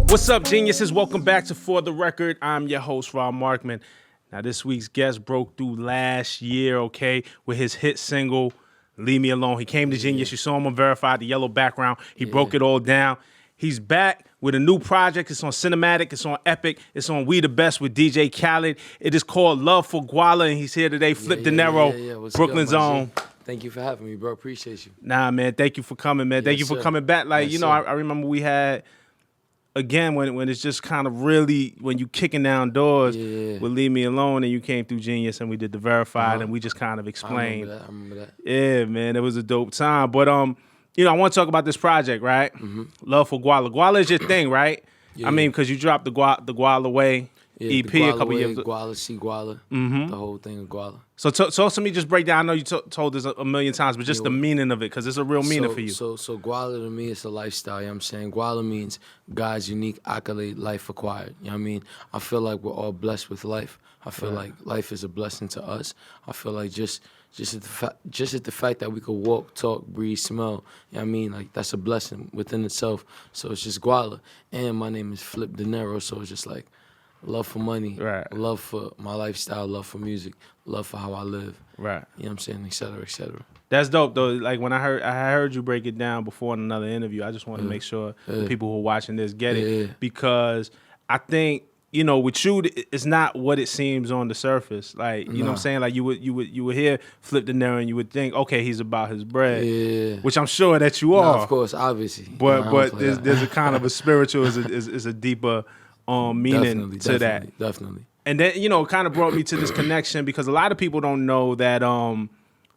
What's up, geniuses? Welcome back to For the Record. I'm your host, Markman. Now, this week's guest broke through last year, okay, with his hit single, Leave Me Alone. He came to Genius. You saw him on Verified, the yellow background. He broke it all down. He's back with a new project. It's on Cinematic. It's on Epic. It's on We The Best with DJ Khaled. It is called Love For Guala, and he's here today. Flipp Dinero, Brooklyn's own. Thank you for having me, bro. Appreciate you. Nah, man. Thank you for coming, man. Thank you for coming back. Like, you know, I remember we had... Again, when it's just kind of really, when you kicking down doors with Leave Me Alone and you came through Genius and we did the Verified and we just kind of explained. I remember that. Yeah, man, it was a dope time. But, you know, I want to talk about this project, right? Love For Guala. Guala is your thing, right? I mean, because you dropped the Guala Way EP Guala a couple years ago. Guala, see Guala, the whole thing of Guala. So talk to me, just break down. I know you told this a million times, but just the meaning of it, because it's a real meaning for you. So Guala to me, it's a lifestyle, you know what I'm saying? Guala means God's unique accolade, life acquired, you know what I mean? I feel like we're all blessed with life. I feel like life is a blessing to us. I feel like just at the fact that we could walk, talk, breathe, smell, you know what I mean? Like, that's a blessing within itself. So it's just Guala. And my name is Flipp Dinero, so it's just like, love for money, love for my lifestyle, love for music, love for how I live. Right. You know what I'm saying, et cetera, et cetera. That's dope, though. Like, when I heard you break it down before in another interview, I just want to make sure the people who are watching this get it. Because I think, you know, with you, it's not what it seems on the surface. Like, you know what I'm saying? Like, you would hear Flipp Dinero and you would think, okay, he's about his bread, which I'm sure that you are. Of course, obviously. But there's a kind of a spiritual, is a deeper meaning to that. Definitely. And then, you know, it kind of brought me to this connection because a lot of people don't know that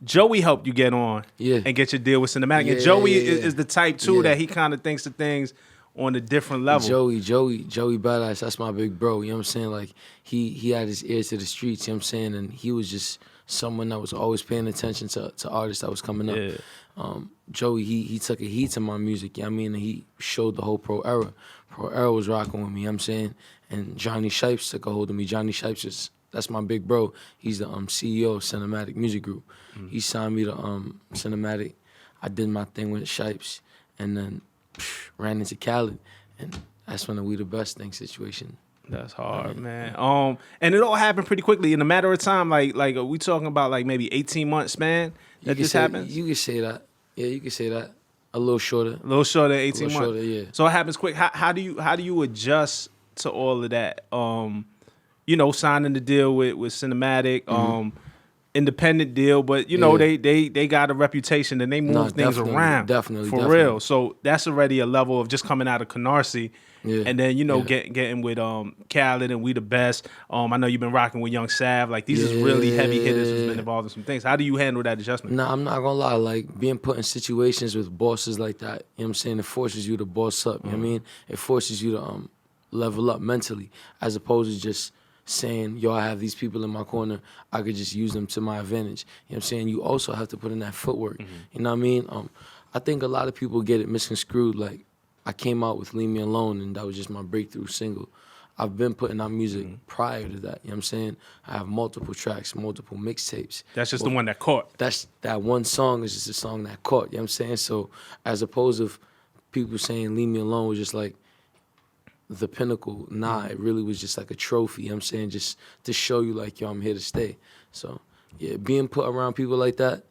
Joey helped you get on and get your deal with Cinematic. And Joey is the type, too, that he kind of thinks of things on a different level. Joey Bada, that's my big bro, you know what I'm saying? Like, he had his ear to the streets, you know what I'm saying? And he was just someone that was always paying attention to artists that was coming up. Joey, he took a heat to my music, you know what I mean? And he showed the whole Pro Era. Pro Era was rocking with me, you know what I'm saying? And Johnny Shipes took a hold of me. Johnny Shipes that's my big bro. He's the CEO of Cinematic Music Group. He signed me to Cinematic. I did my thing with Shipes, and then ran into Khaled, and that's when the We The Best thing situation. That's hard, man. And it all happened pretty quickly in a matter of time. Like are we talking about like maybe 18 months span that this happened? You could say that. Yeah, you could say that. A little shorter. A little shorter, 18 months. Shorter, yeah. So it happens quick. How do you adjust to all of that? You know, signing the deal with Cinematic, independent deal, but you know they got a reputation and they move things around. Definitely. Real. So that's already a level of just coming out of Canarsie. Yeah. And then, you know, getting with Khaled and We The Best. I know you've been rocking with Young Sav. Like, these is really heavy hitters who's been involved in some things. How do you handle that adjustment? Nah, I'm not gonna lie. Like, being put in situations with bosses like that, you know what I'm saying? It forces you to boss up, you know what I mean? It forces you to level up mentally, as opposed to just saying, yo, I have these people in my corner, I could just use them to my advantage. You know what I'm saying? You also have to put in that footwork. You know what I mean? I think a lot of people get it misconstrued. Like, I came out with Leave Me Alone, and that was just my breakthrough single. I've been putting out music prior to that, you know what I'm saying? I have multiple tracks, multiple mixtapes. That's just the one that caught. That one song is just a song that caught, you know what I'm saying? So as opposed to people saying Leave Me Alone was just like the pinnacle, nah, it really was just like a trophy, you know what I'm saying? Just to show you like, yo, I'm here to stay. So yeah, being put around people like that,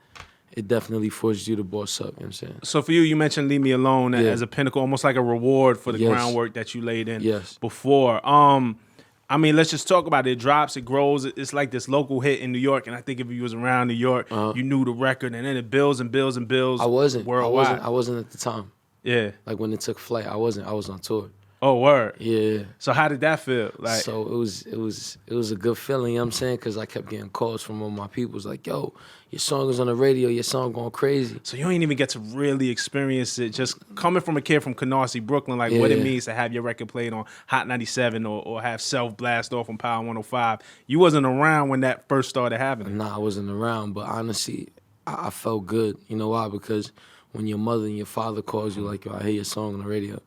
it definitely forces you to boss up, you know what I'm saying? So for you mentioned Leave Me Alone as a pinnacle, almost like a reward for the groundwork that you laid in before. I mean, let's just talk about it. It drops, it grows. It's like this local hit in New York, and I think if you was around New York, you knew the record, and then it builds and builds and builds. I wasn't at the time. Yeah. Like when it took flight, I was on tour. Oh, word. Yeah. So how did that feel? Like, so it was a good feeling, you know what I'm saying? Because I kept getting calls from all my people. It was like, yo, your song is on the radio, your song going crazy. So you ain't even get to really experience it, just coming from a kid from Canarsie, Brooklyn, like what it means to have your record played on Hot 97 or have Self blast off on Power 105. You wasn't around when that first started happening. Nah, I wasn't around, but honestly, I felt good. You know why? Because when your mother and your father calls you like, yo, I hear your song on the radio,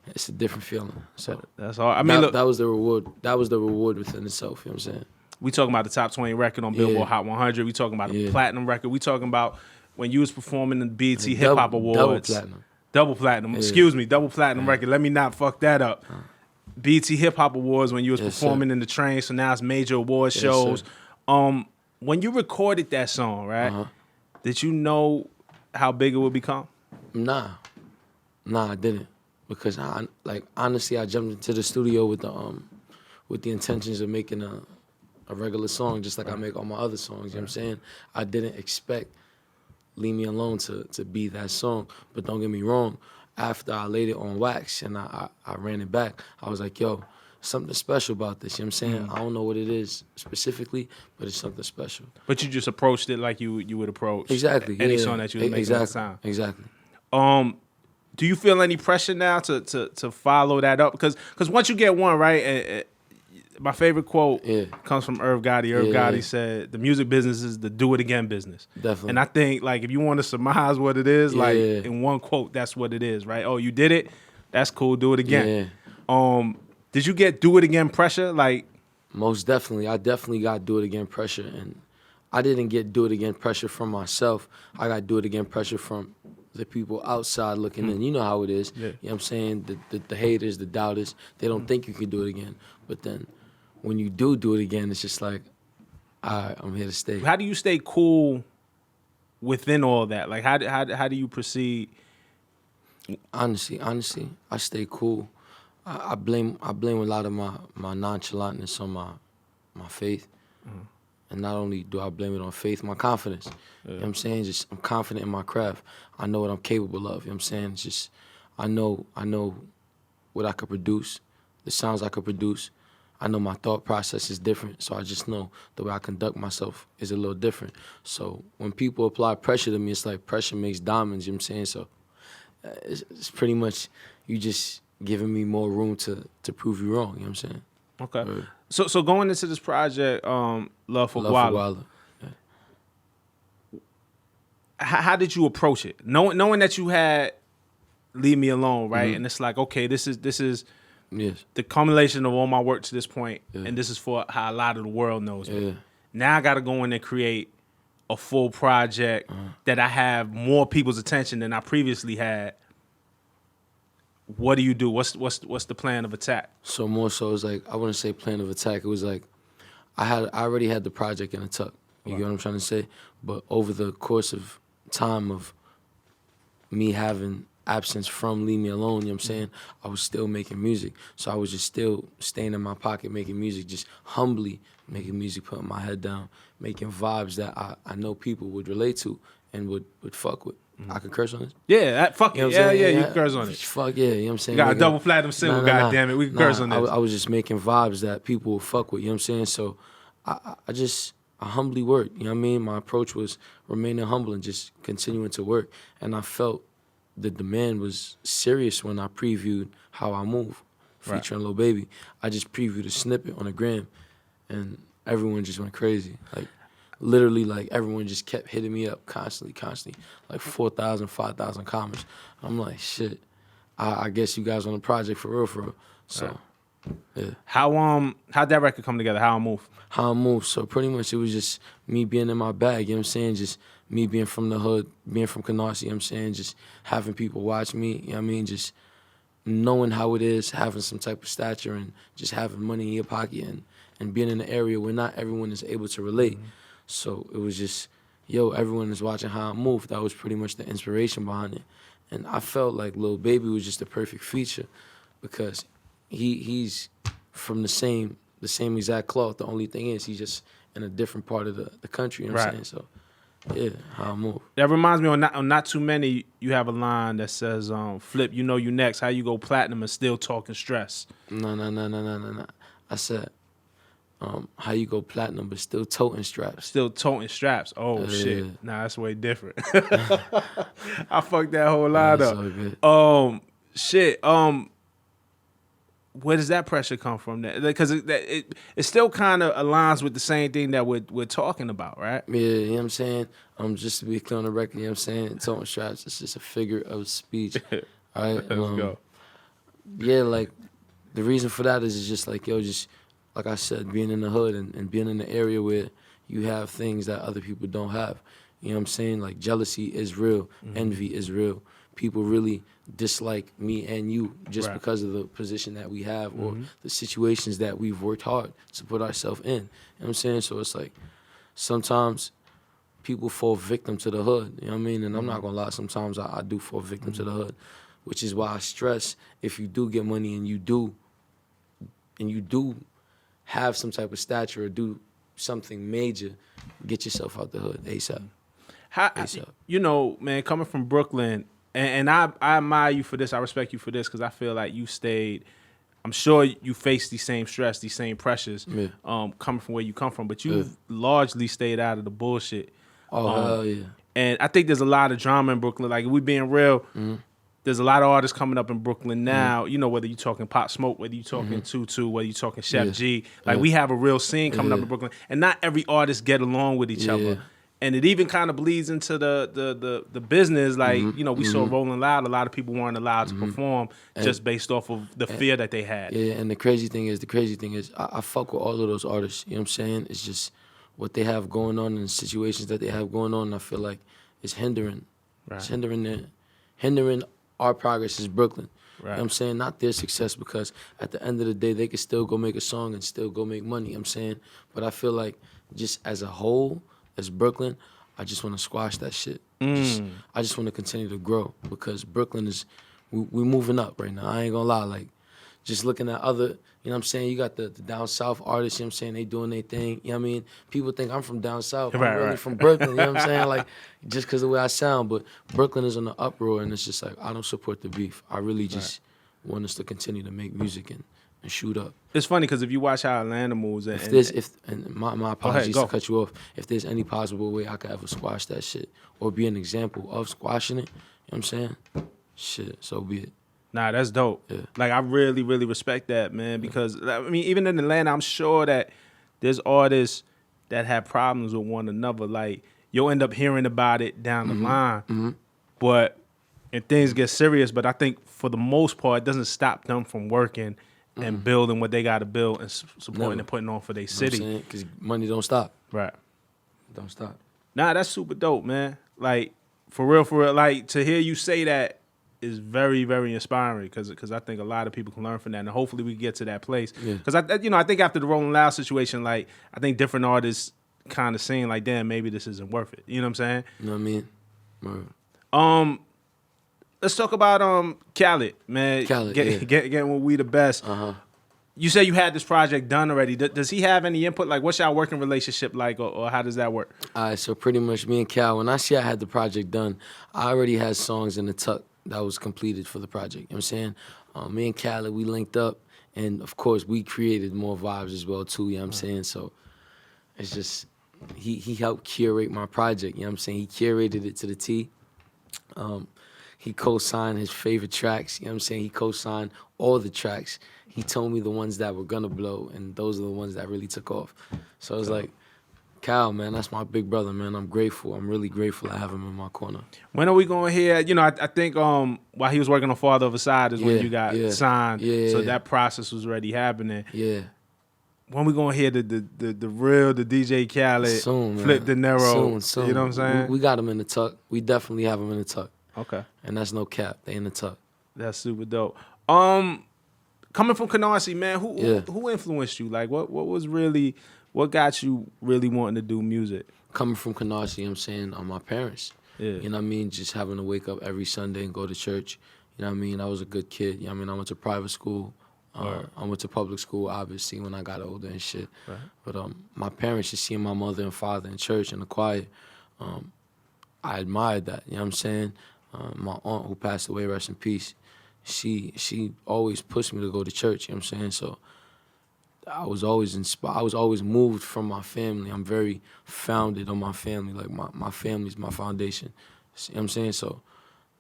it's a different feeling. So that's all. I mean, look, that was the reward. That was the reward within itself. You know what I'm saying? We talking about the top 20 record on Billboard Hot 100. We talking about a platinum record. We talking about when you was performing in the BET Hip Hop Awards. Double platinum. Double platinum. Excuse me, double platinum record. Let me not fuck that up. BT Hip Hop Awards when you was Yes, performing sir. in the train, so now it's major award Yes, shows. sir. When you recorded that song, right? Uh-huh. Did you know how big it would become? Nah, I didn't, because honestly, I jumped into the studio with the intentions of making a regular song, just like I make all my other songs. You know what I'm saying? I didn't expect Leave Me Alone to be that song. But don't get me wrong, after I laid it on wax and I ran it back, I was like, yo, something special about this. You know what I'm saying? I don't know what it is specifically, but it's something special. But you just approached it like you would approach Exactly. any yeah. song that you was making at the time. Exactly. Do you feel any pressure now to follow that up? Because once you get one right, my favorite quote comes from Irv Gotti. Irv Gotti said, "The music business is the do it again business." Definitely. And I think like if you want to surmise what it is, like in one quote, that's what it is, right? Oh, you did it. That's cool. Do it again. Did you get do it again pressure? Like, most definitely. I definitely got do it again pressure, and I didn't get do it again pressure from myself. I got do it again pressure from the people outside looking in. You know how it is. Yeah. You know what I'm saying? The haters, the doubters, they don't think you can do it again. But then when you do it again, it's just like, all right, I'm here to stay. how do you stay cool within all that? Like, how do you proceed? Honestly, I stay cool. I blame a lot of my nonchalantness on my faith. And not only do I blame it on faith, my confidence. You know what I'm saying? Just I'm confident in my craft. I know what I'm capable of. You know what I'm saying? It's just I know what I could produce, the sounds I could produce. I know my thought process is different, so I just know the way I conduct myself is a little different. So when people apply pressure to me, it's like pressure makes diamonds, you know what I'm saying? So it's pretty much you just giving me more room to prove you wrong, you know what I'm saying? Okay. So going into this project, Love for Guala, how did you approach it? Knowing that you had Leave Me Alone, right? And it's like, okay, this is Yes. the culmination of all my work to this point, and this is for how a lot of the world knows me. Now I got to go in and create a full project that I have more people's attention than I previously had. What do you do? What's the plan of attack? So more so it's like, I wouldn't say plan of attack. It was like I already had the project in a tuck. You get what I'm trying to say? But over the course of time of me having absence from Leave Me Alone, you know what I'm saying? I was still making music. So I was just still staying in my pocket making music, just humbly making music, putting my head down, making vibes that I know people would relate to and would fuck with. I could curse on this? Yeah, fuck You know it. what I'm Yeah, saying? you can curse on it. Fuck yeah, you know what I'm saying? You got a Making- double platinum single, goddamn it. We can curse on this. I was just making vibes that people would fuck with, you know what I'm saying? So I humbly worked, you know what I mean? My approach was remaining humble and just continuing to work. And I felt the demand was serious when I previewed How I Move, featuring Lil Baby. I just previewed a snippet on the gram, and everyone just went crazy. Like, literally, like, everyone just kept hitting me up constantly, like 4,000, 5,000 comments. I'm like, shit, I guess you guys on the project for real. So, yeah. How'd that record come together? How I Move? How I Move. So pretty much it was just me being in my bag, you know what I'm saying? Just me being from the hood, being from Canarsie, you know what I'm saying? Just having people watch me, you know what I mean? Just knowing how it is, having some type of stature and just having money in your pocket and being in an area where not everyone is able to relate. So it was just, yo, everyone is watching How I Move. That was pretty much the inspiration behind it. And I felt like Lil Baby was just the perfect feature because he's from the same exact cloth. The only thing is he's just in a different part of the country, you know what I'm saying? So, yeah, How I Move. That reminds me on Not Too Many, you have a line that says, Flip, you know you next. How you go platinum and still talking stress? No. I said, how you go platinum but still toting straps. Still toting straps. Oh, shit. Nah, that's way different. I fucked that whole line up. So good. Shit. Where does that pressure come from? Because it still kind of aligns with the same thing that we're talking about, right? Yeah, you know what I'm saying? Just to be clear on the record, you know what I'm saying? Toting straps, it's just a figure of speech. All right? Let's go. Yeah, like, the reason for that is just like, yo, just, like I said, being in the hood and being in the area where you have things that other people don't have. You know what I'm saying? Like, jealousy is real. Envy is real. people really dislike me and you just Right. because of the position that we have or the situations that we've worked hard to put ourselves in. You know what I'm saying? So it's like sometimes people fall victim to the hood. You know what I mean? And I'm not gonna lie, sometimes I do fall victim to the hood, which is why I stress if you do get money and you do have some type of stature or do something major, get yourself out the hood ASAP. How, ASAP. you know, man, coming from Brooklyn, and I admire you for this. I respect you for this because I feel like you stayed. I'm sure you faced these same stress, these same pressures, Yeah. coming from where you come from, but you've largely stayed out of the bullshit. Oh, hell yeah. And I think there's a lot of drama in Brooklyn. Like, if we being real, there's a lot of artists coming up in Brooklyn now. You know, whether you're talking Pop Smoke, whether you're talking Tutu, whether you're talking Chef Yeah. G. Like, we have a real scene coming up in Brooklyn. And not every artist get along with each Yeah. other. And it even kind of bleeds into the business. Like, you know, we saw Rolling Loud. A lot of people weren't allowed to perform just based off of the fear that they had. Yeah, and the crazy thing is, I fuck with all of those artists. You know what I'm saying? It's just what they have going on and the situations that they have going on. I feel like it's hindering. Right. It's hindering our progress as Brooklyn. You know Right. what I'm saying? Not their success, because at the end of the day, they could still go make a song and still go make money. You know what I'm saying? But I feel like just as a whole, as Brooklyn, I just want to squash that shit. I just want to continue to grow, because Brooklyn is, we moving up right now. I ain't gonna lie. Like, just looking at other, you know what I'm saying? You got the down south artists, you know what I'm saying? They doing their thing, you know what I mean? People think I'm from down south. I'm really from Brooklyn, you know what I'm saying? Like, just because of the way I sound. But Brooklyn is on the uproar, and it's just like, I don't support the beef. I really just want us to continue to make music and shoot up. It's funny because if you watch how Atlanta moves, And my apologies go. to cut you off. If there's any possible way I could ever squash that shit or be an example of squashing it, you know what I'm saying? Shit, so be it. Nah, that's dope. Yeah. Like, I really, really respect that, man, because, I mean, even in Atlanta, I'm sure that there's artists that have problems with one another. Like, you'll end up hearing about it down the line, but and things get serious. But I think for the most part, it doesn't stop them from working and building what they got to build and supporting Never. and putting on for their You know city. what I'm saying? Because money don't stop. Right. Don't stop. Nah, that's super dope, man. Like, for real. Like, to hear you say that is very, very inspiring, because I think a lot of people can learn from that, and hopefully we get to that place. Yeah. Because I think after the Rolling Loud situation, like, I think different artists kind of saying like, damn, maybe this isn't worth it. You know what I'm saying? You know what I mean? Let's talk about Khaled, man. Khaled, getting with We the Best. You say you had this project done already. Does he have any input? Like, what's y'all working relationship like, or how does that work? All right, so pretty much me and Cal, when I say I had the project done, I already had songs in the tuck that was completed for the project. You know what I'm saying? Me and Khaled, we linked up, and of course, we created more vibes as well, too. You know what I'm saying? So it's just, he helped curate my project. You know what I'm saying? He curated it to the T. He co-signed his favorite tracks. You know what I'm saying? He co-signed all the tracks. He told me the ones that were gonna blow, and those are the ones that really took off. So it's like, Cal, man, that's my big brother, man. I'm grateful. I'm really grateful to have him in my corner. When are we going to hear? You know, I think while he was working on Father of a Side is when you got signed. Yeah. So that process was already happening. Yeah. When we going to hear the real, the DJ Khaled, Soon, man. Flipp Dinero? Soon. You know what I'm saying? We got him in the tuck. We definitely have him in the tuck. Okay. And that's no cap. They in the tuck. That's super dope. Coming from Canarsie, man, who influenced you? Like, what got you really wanting to do music? Coming from Canarsie, you know what I'm saying, my parents. Yeah. You know what I mean? Just having to wake up every Sunday and go to church. You know what I mean? I was a good kid. You know what I mean? I went to private school. I went to public school, obviously, when I got older and shit. Right. But my parents, just seeing my mother and father in church and the choir, I admired that. You know what I'm saying? My aunt, who passed away, rest in peace, she always pushed me to go to church. You know what I'm saying? So I was always inspired. I was always moved from my family. I'm very founded on my family. Like, my family's my foundation. You know what I'm saying? So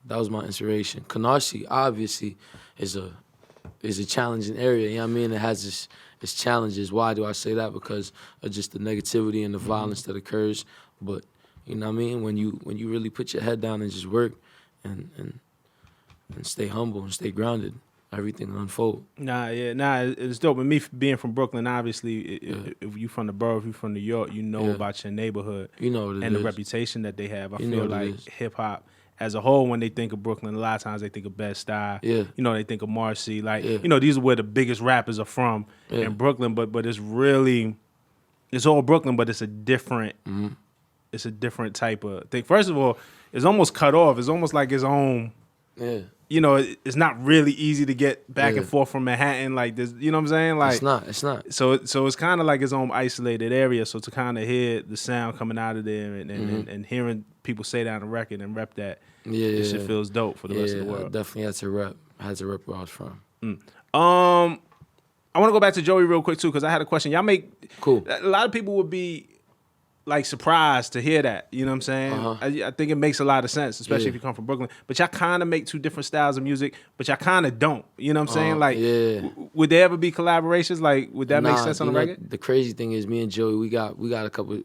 that was my inspiration. Canarsie, obviously, is a challenging area. You know what I mean? It has its challenges. Why do I say that? Because of just the negativity and the violence that occurs. But you know what I mean? When you really put your head down and just work and stay humble and stay grounded, everything will unfold. It's dope. And me being from Brooklyn, obviously, if you from the borough, if you from New York, you know about your neighborhood. You know what it and is. the reputation that they have. I You know feel what it like is. hip hop as a whole, when they think of Brooklyn, a lot of times they think of Bed-Stuy. Yeah. You know, they think of Marcy. Like, you know, these are where the biggest rappers are from in Brooklyn. But it's really, it's all Brooklyn, but it's a different, it's a different type of thing. First of all, it's almost cut off. It's almost like its own. Yeah. You know, it's not really easy to get back and forth from Manhattan. Like this, you know what I'm saying? Like It's not. So it's kind of like its own isolated area. So to kind of hear the sound coming out of there and hearing people say that on the record and rep that, this shit feels dope for the rest of the world. I definitely had to rep. I had to rep where I was from. I want to go back to Joey real quick too, because I had a question. Y'all make Cool. A lot of people would be like surprised to hear that. You know what I'm saying? I think it makes a lot of sense, especially if you come from Brooklyn. But y'all kind of make two different styles of music, but y'all kind of don't. You know what I'm saying? Like, would there ever be collaborations? Like, would that make sense on the record? The crazy thing is, me and Joey, we got a couple.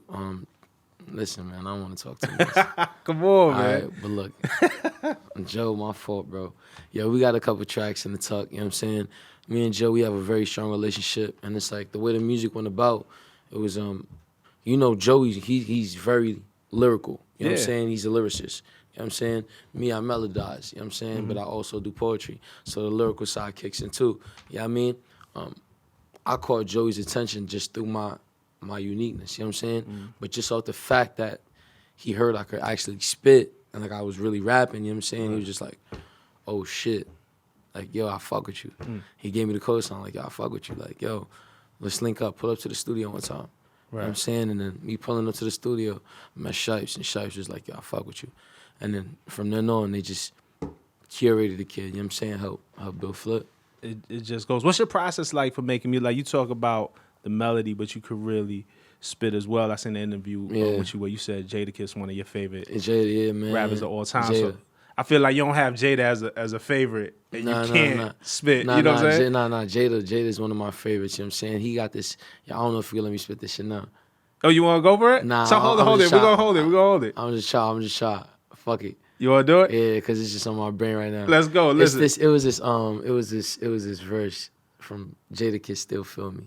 Listen, man, I don't want to talk too much. Come on, man. All right, but look, Joe, my fault, bro. Yo, we got a couple tracks in the tuck. You know what I'm saying? Me and Joe, we have a very strong relationship, and it's like the way the music went about. It was you know, Joey, he's very lyrical. You know what I'm saying? He's a lyricist. You know what I'm saying? Me, I melodize. You know what I'm saying? But I also do poetry. So the lyrical side kicks in too. You know what I mean? I caught Joey's attention just through my uniqueness. You know what I'm saying? But just off the fact that he heard I could actually spit and like I was really rapping, you know what I'm saying? He was just like, oh shit. Like, yo, I fuck with you. He gave me the co-sign, like, yo, I fuck with you. Like, yo, let's link up, pull up to the studio one time. You know what I'm saying? And then me pulling up to the studio, I met Shipes, and Shipes was like, yo, I fuck with you. And then from then on, they just curated the kid, you know what I'm saying? Help build Flipp. It just goes. What's your process like for making music? Like, you talk about the melody, but you could really spit as well. I seen the interview with you where you said Jadakiss one of your favorite rappers of all time. So I feel like you don't have Jada as a favorite, and you can't spit. You know what I'm saying? Jada is one of my favorites. You know what I'm saying? He got this. I don't know if you let me spit this shit now. Oh, you want to go for it? Nah. So hold it. We're gonna hold it. I'm just shy. Fuck it. You want to do it? Yeah, because it's just on my brain right now. Let's go. Listen. It was this verse from Jadakiss, Still Feel Me.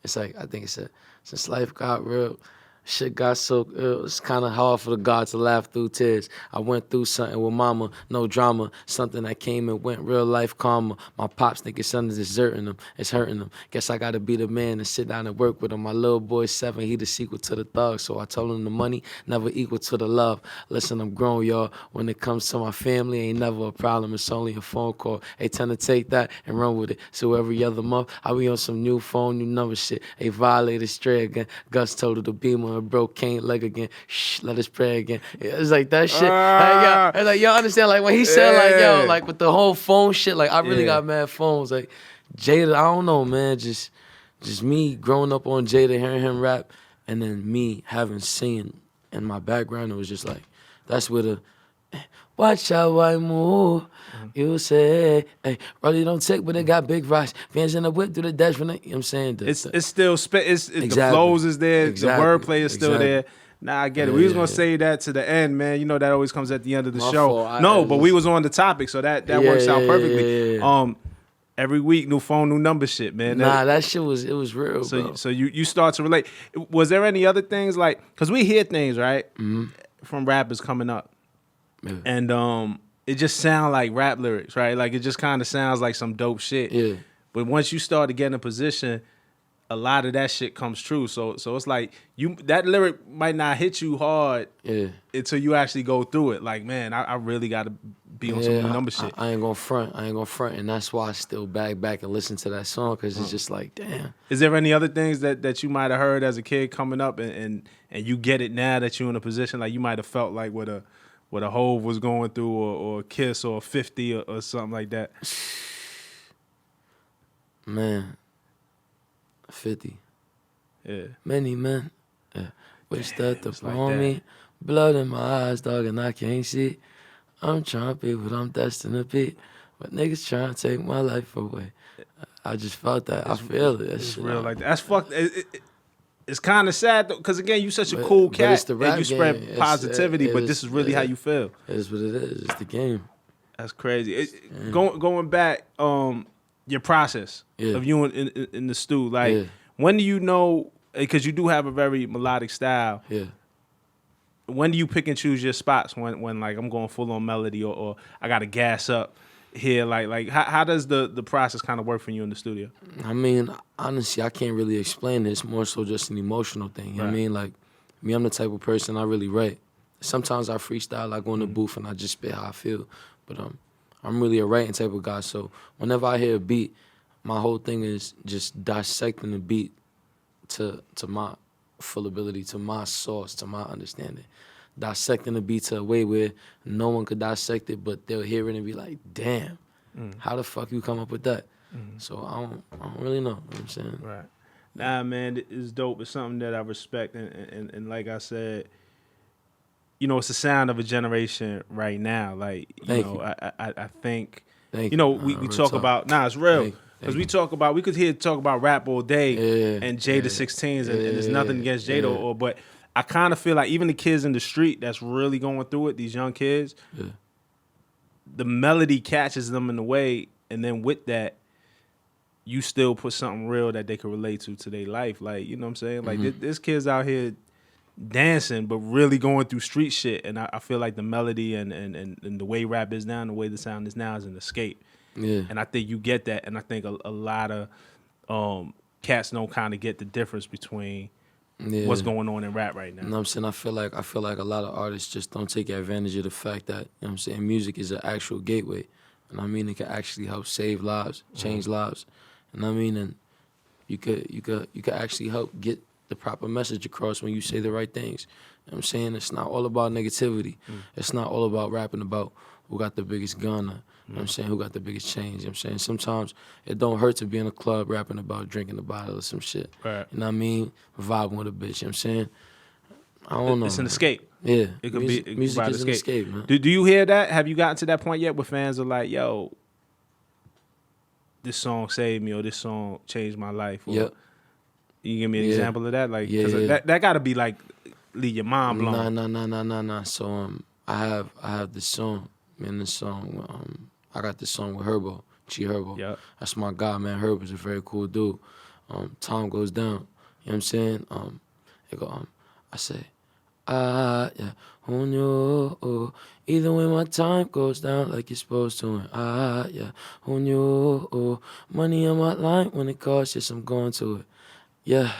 It's like, I think it said, since life got real, shit got so ill, it's kind of hard for the God to laugh through tears. I went through something with mama, no drama, something that came and went, real life karma. My pops think his son is deserting him, it's hurting him. Guess I gotta be the man and sit down and work with him. My little boy's 7, he the sequel to the thug, so I told him the money never equal to the love. Listen, I'm grown, y'all. When it comes to my family, ain't never a problem, it's only a phone call. They tend to take that and run with it. So every other month, I be on some new phone, new number shit. They violated stray again. Gus told her to be my broke can't leg again. Shh, let us pray again. It's like that shit. Like, y'all understand? Like when he said like, yo, like with the whole phone shit, like I really got mad phones. Like Jada, I don't know, man. Just me growing up on Jada, hearing him rap, and then me having singing in my background. It was just like, that's where the watch how I move. You say, hey, really don't take, but it got big rocks. Fans in the whip through the dash from the, you know what I'm saying? It's still spit. The flows is there. The wordplay is still there. Nah, I get it. We was gonna say that to the end, man. You know that always comes at the end of the show. But we was on the topic, so that works out perfectly. Every week, new phone, new number shit, man. That shit was real, bro. So you start to relate. Was there any other things like, because we hear things, right, from rappers coming up, and it just sound like rap lyrics, right? Like it just kind of sounds like some dope shit. Yeah. But once you start to get in a position, a lot of that shit comes true. So it's like that lyric might not hit you hard until you actually go through it. Like, man, I really got to be on some new number shit. I ain't gonna front, and that's why I still back and listen to that song, because it's just like, damn. Is there any other things that you might have heard as a kid coming up and you get it now that you're in a position, like you might have felt like what a Hove was going through, or a Kiss, or a 50 or something like that? Man, 50. Yeah. Many men. Yeah. Wish that it's upon like that. me. Blood in my eyes, dog, and I can't see. I'm trying to be what I'm destined to be. But niggas trying to take my life away. I just felt that. I feel it. It's real like that. That's fucked. It's kind of sad though, because again, you such a cool cat and you spread positivity, but this is really how you feel. It is what it is. It's the game. That's crazy. Going back, your process of you in the stew. Like, when do you know? Because you do have a very melodic style. Yeah. when do you pick and choose your spots? When like I'm going full on melody or I got to gas up here? Like how does the process kind of work for you in the studio? I mean, honestly, I can't really explain it. It's more so just an emotional thing. You know what I mean? Like, me, I'm the type of person I really write. Sometimes I freestyle, I go in the booth and I just spit how I feel. But I'm really a writing type of guy. So whenever I hear a beat, my whole thing is just dissecting the beat to my full ability, to my source, to my understanding. Dissecting the beat to a way where no one could dissect it, but they'll hear it and be like, damn, how the fuck you come up with that? So I don't really know. You know what I'm saying? Right. Nah, man, it's dope. It's something that I respect. And like I said, you know, it's the sound of a generation right now. Like, I think, Thank you know, you. we talk about, it's real. Because we talk about rap all day and Jada 16s, and there's nothing against Jada, but I kind of feel like even the kids in the street that's really going through it, these young kids, the melody catches them in the way, and then with that, you still put something real that they can relate to their life. Like, you know what I'm saying? Like, there's kids out here dancing, but really going through street shit, and I feel like the melody and the way rap is now and the way the sound is now is an escape. Yeah. And I think you get that, and I think a lot of cats don't kind of get the difference between what's going on in rap right now. You know what I'm saying? I feel like a lot of artists just don't take advantage of the fact that, you know what I'm saying, music is an actual gateway. And I mean, it can actually help save lives, change lives. And I mean, and you could actually help get the proper message across when you say the right things. You know what I'm saying? It's not all about negativity. It's not all about rapping about who got the biggest gun or, you know what I'm saying, who got the biggest chains. You know what I'm saying? Sometimes it don't hurt to be in a club rapping about drinking a bottle or some shit. Right. You know what I mean? Vibing with a bitch, you know what I'm saying? I don't know. It's an man. escape. Yeah. It could music, be music an is an escape, man. Do you hear that? Have you gotten to that point yet where fans are like, yo, this song saved me or this song changed my life? Or Yep. You give me an example of that? Like, Yeah, 'cause yeah. that got to be like, leave your mind blown. Nah. So I have this song, man. This song, I got this song with Herbo, G Herbo. Yep. That's my guy, man. Herbo's a very cool dude. Time goes down. You know what I'm saying? It go, I say, yeah, who knew? Either way, my time goes down like it's supposed to. And yeah, who knew? Money on my line when it costs, yes, I'm going to it. Yeah.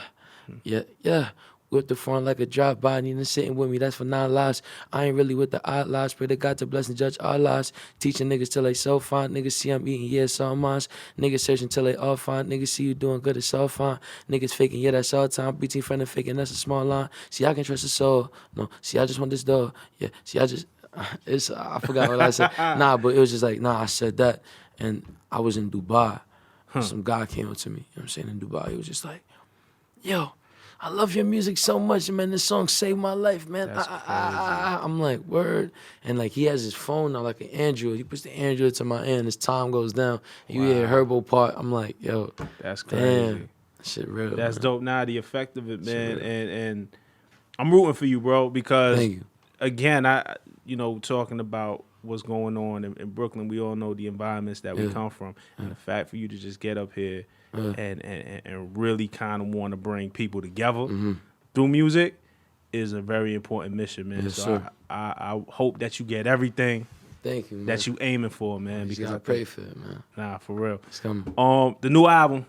Whip the front like a drive-by, needing sitting with me, that's for 9 lives. I ain't really with the odd lives, pray to God to bless and judge our lives. Teaching niggas till they so fine, niggas see I'm eating, yeah, so am I. Niggas searching till they all fine, niggas see you doing good, it's all fine. Niggas faking, yeah, that's all time. BT friend and faking, that's a small line. See, I can trust a soul. No, see, I just want this door. Yeah, see, I forgot what I said. Nah, but it was just like, I said that, and I was in Dubai. Some guy came up to me, you know what I'm saying, in Dubai. He was just like, yo, I love your music so much, man. This song saved my life, man. I'm like, word. And like, he has his phone now, like an Android. He puts the Android to my ear, and as time goes down, you hear Herbo part. I'm like, yo, That's crazy. Damn, that shit real. That's man. dope. Now the effect of it, man, and I'm rooting for you, bro, because Thank you. again, talking about what's going on in Brooklyn, we all know the environments that we come from, and the fact for you to just get up here and really kind of want to bring people together through music is a very important mission, man. Yes, so sir. I hope that you get everything Thank you, man. that you aiming for, man. Because Because I pray for it, man. Nah, for real. It's coming. The new album,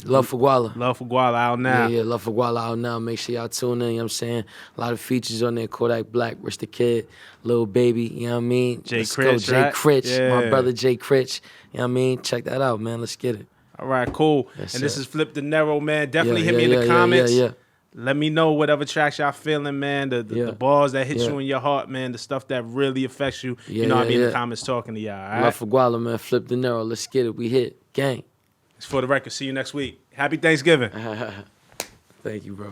Love for Guala. Love for Guala, out now. Yeah, Love for Guala out now. Make sure y'all tune in, you know what I'm saying? A lot of features on there. Kodak Black, Rich the Kid, Lil Baby, you know what I mean? Jay Let's Critch, go, Jay right? Critch, Yeah. my brother Jay Critch. You know what I mean? Check that out, man. Let's get it. All right, cool. Yes, and this sir. is Flipp Dinero, man. Definitely Yeah, hit me in the comments. Yeah. Let me know whatever tracks y'all feeling, man. The bars that hit you in your heart, man. The stuff that really affects you. Yeah, you know what I mean? yeah. In the comments talking to y'all. All right? Love for Guala, man. Flipp Dinero. Let's get it. We hit. Gang. It's For the Record. See you next week. Happy Thanksgiving. Thank you, bro.